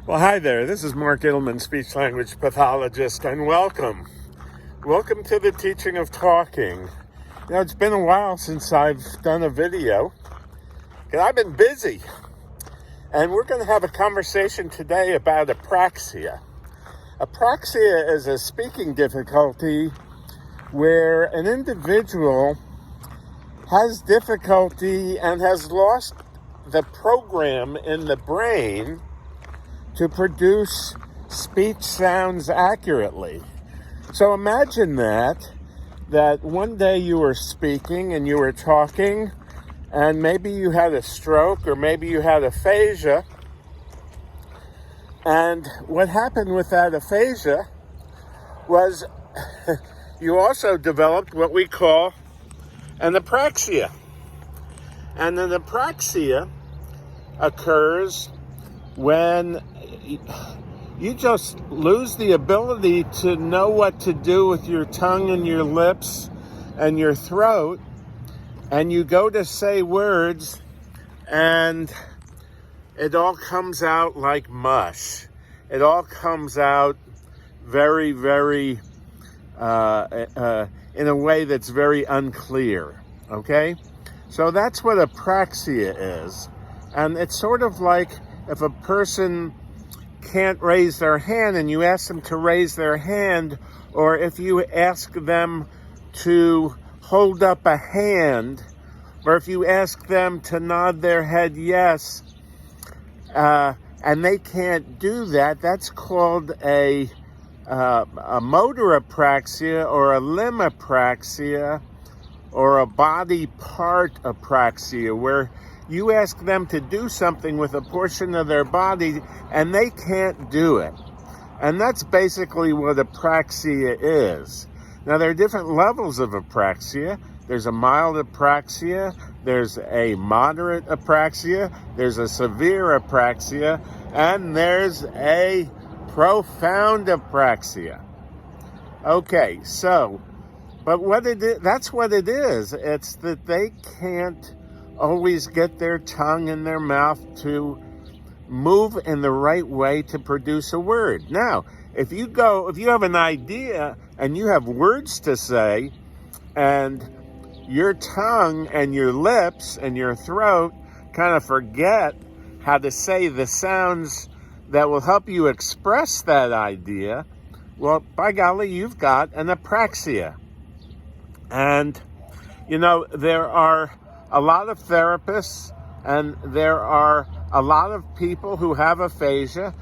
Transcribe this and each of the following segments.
Well, hi there. This is Mark Ittleman, speech-language pathologist, and welcome. Welcome to the teaching of talking. It's been a while since I've done a video, and I've been busy. And we're going to have a conversation today about apraxia. Apraxia is a speaking difficulty where an individual has difficulty and has lost the program in the brain to produce speech sounds accurately. So imagine that one day you were speaking and you were talking, and maybe you had a stroke or maybe you had aphasia. And what happened with that aphasia was you also developed what we call an apraxia. And an apraxia occurs when you just lose the ability to know what to do with your tongue and your lips and your throat, and you go to say words and it all comes out like mush. It all comes out very, very, in a way that's very unclear, okay? So that's what apraxia is. And it's sort of like if a person can't raise their hand and you ask them to raise their hand, or if you ask them to hold up a hand, or if you ask them to nod their head yes, and they can't do that, that's called a motor apraxia or a limb apraxia or a body part apraxia, where you ask them to do something with a portion of their body and they can't do it. And that's basically what apraxia is. Now, there are different levels of apraxia. There's a mild apraxia, there's a moderate apraxia, there's a severe apraxia, and there's a profound apraxia. Okay, so, but that's what it is. It's that they can't always get their tongue and their mouth to move in the right way to produce a word. Now, if you have an idea and you have words to say, and your tongue and your lips and your throat kind of forget how to say the sounds that will help you express that idea, well, by golly, you've got an apraxia. And, there are a lot of therapists and there are a lot of people who have aphasia,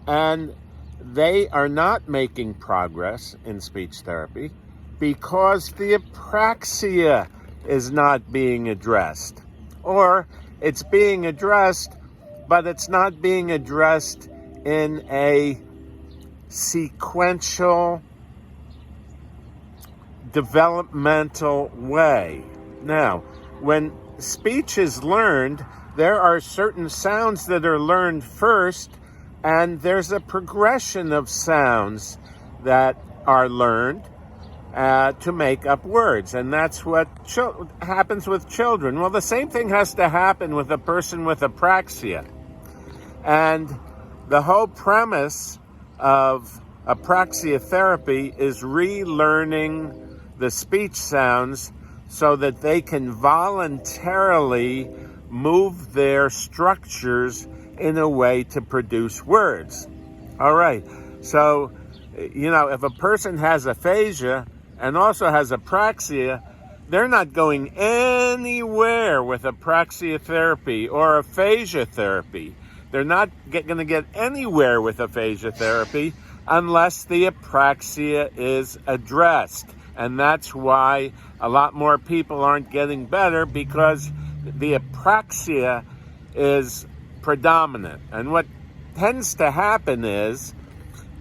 and they are not making progress in speech therapy because the apraxia is not being addressed. Or it's being addressed, but it's not being addressed in a sequential, developmental way. Now, when speech is learned, there are certain sounds that are learned first, and there's a progression of sounds that are learned to make up words. And that's what happens with children. Well, the same thing has to happen with a person with apraxia. And the whole premise of apraxia therapy is relearning the speech sounds so that they can voluntarily move their structures in a way to produce words. All right. So, if a person has aphasia and also has apraxia, they're not going anywhere with apraxia therapy or aphasia therapy. They're not going to get anywhere with aphasia therapy unless the apraxia is addressed. And that's why a lot more people aren't getting better, because the apraxia is predominant. And what tends to happen is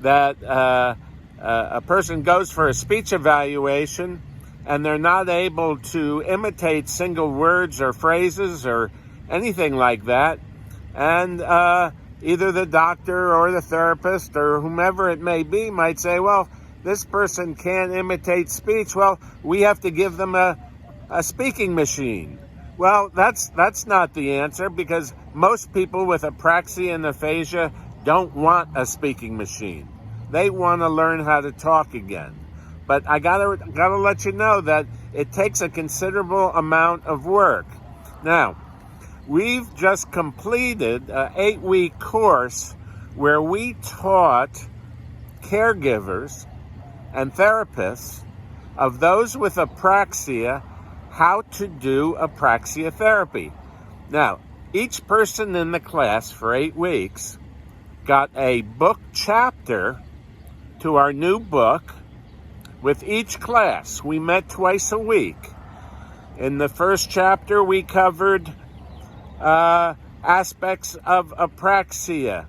that a person goes for a speech evaluation and they're not able to imitate single words or phrases or anything like that. And either the doctor or the therapist or whomever it may be might say, well, this person can't imitate speech. Well, we have to give them a speaking machine. Well, that's not the answer, because most people with apraxia and aphasia don't want a speaking machine. They want to learn how to talk again. But I gotta let you know that it takes a considerable amount of work. Now, we've just completed an 8-week course where we taught caregivers and therapists of those with apraxia how to do apraxia therapy. Now, each person in the class for 8 weeks got a book chapter to our new book with each class. We met twice a week. In the first chapter, we covered aspects of apraxia,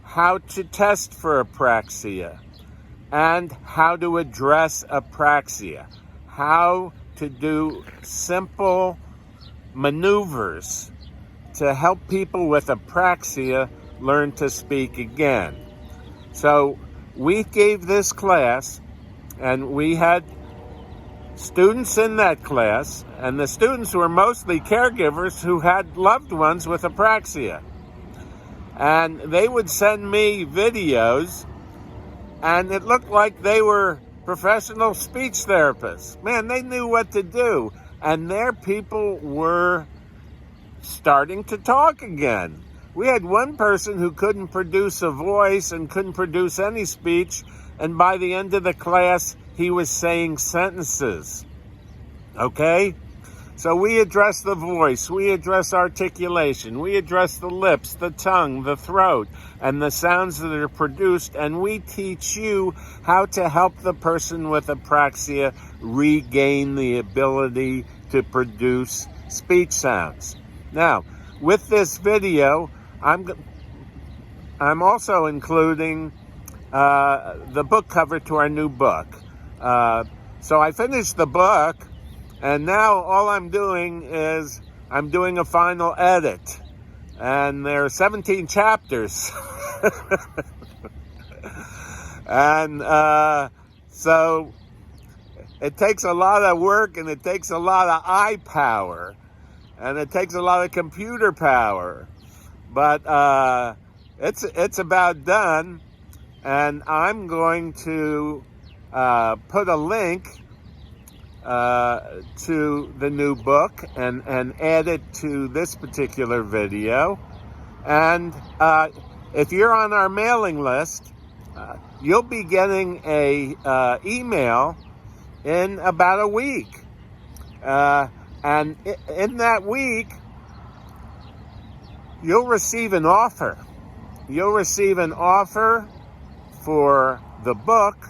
how to test for apraxia, and how to address apraxia, how to do simple maneuvers to help people with apraxia learn to speak again. So we gave this class, and we had students in that class, and the students were mostly caregivers who had loved ones with apraxia. And they would send me videos, and it looked like they were professional speech therapists. Man, they knew what to do, and their people were starting to talk again. We had one person who couldn't produce a voice and couldn't produce any speech, and by the end of the class, he was saying sentences. Okay? So we address the voice, we address articulation, we address the lips, the tongue, the throat, and the sounds that are produced, and we teach you how to help the person with apraxia regain the ability to produce speech sounds. Now, with this video, I'm also including the book cover to our new book. So I finished the book, and now all I'm doing is I'm doing a final edit. And there are 17 chapters. And so it takes a lot of work, and it takes a lot of eye power, and it takes a lot of computer power. But it's about done, and I'm going to put a link to the new book and add it to this particular video. And if you're on our mailing list, you'll be getting a email in about a week. And in that week, you'll receive an offer. You'll receive an offer for the book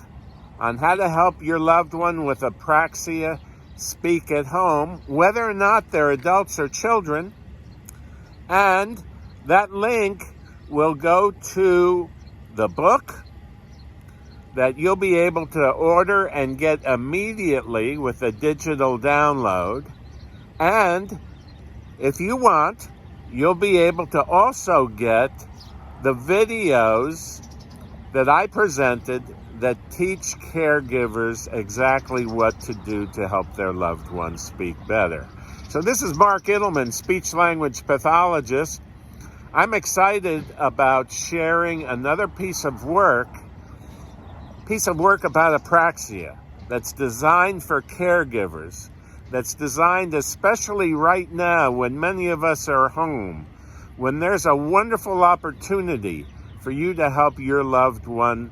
on how to help your loved one with apraxia speak at home, whether or not they're adults or children. And that link will go to the book that you'll be able to order and get immediately with a digital download. And if you want, you'll be able to also get the videos that I presented that teach caregivers exactly what to do to help their loved ones speak better. So this is Mark Ittleman, speech-language pathologist. I'm excited about sharing another piece of work about apraxia that's designed for caregivers, that's designed especially right now when many of us are home, when there's a wonderful opportunity for you to help your loved one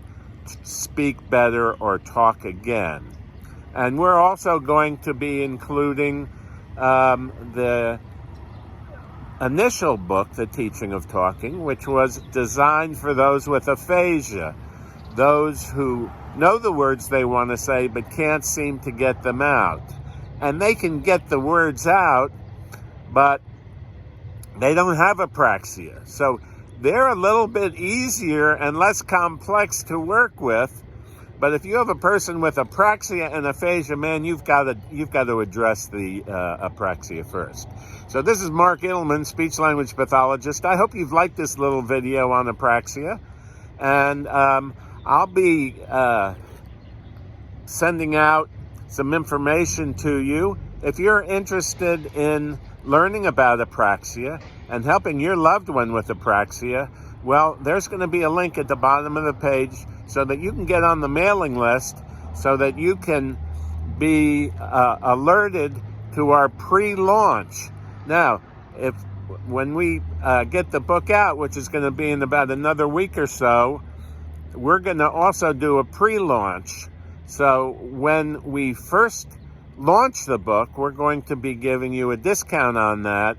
speak better or talk again. And we're also going to be including the initial book, The Teaching of Talking, which was designed for those with aphasia, those who know the words they want to say but can't seem to get them out. And they can get the words out, but they don't have apraxia. So they're a little bit easier and less complex to work with. But if you have a person with apraxia and aphasia, man, you've got to address the apraxia first. So this is Mark Ittleman, speech-language pathologist. I hope you've liked this little video on apraxia. And I'll be sending out some information to you. If you're interested in learning about apraxia and helping your loved one with apraxia, Well, there's going to be a link at the bottom of the page so that you can get on the mailing list, so that you can be alerted to our pre-launch. Now, when we get the book out, which is going to be in about another week or so, we're going to also do a pre-launch. So when we first launch the book, we're going to be giving you a discount on that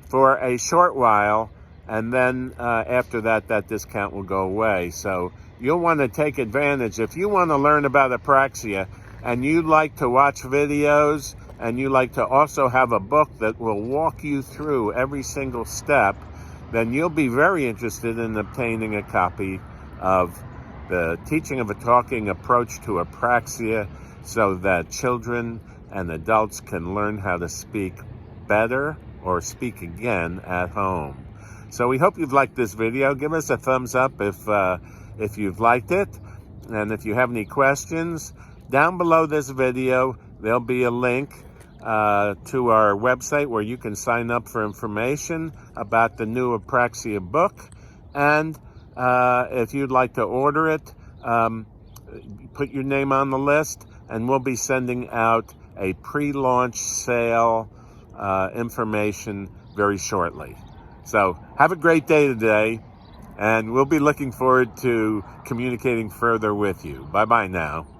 for a short while, and then after that, that discount will go away. So you'll want to take advantage. If you want to learn about apraxia and you like to watch videos and you like to also have a book that will walk you through every single step, then you'll be very interested in obtaining a copy of the Teaching of a Talking Approach to Apraxia, so that children and adults can learn how to speak better or speak again at home. So we hope you've liked this video. Give us a thumbs up if you've liked it. And if you have any questions, down below this video, there'll be a link to our website where you can sign up for information about the new Apraxia book. And if you'd like to order it, put your name on the list, and we'll be sending out a pre-launch sale information very shortly. So have a great day today, and we'll be looking forward to communicating further with you. Bye-bye now.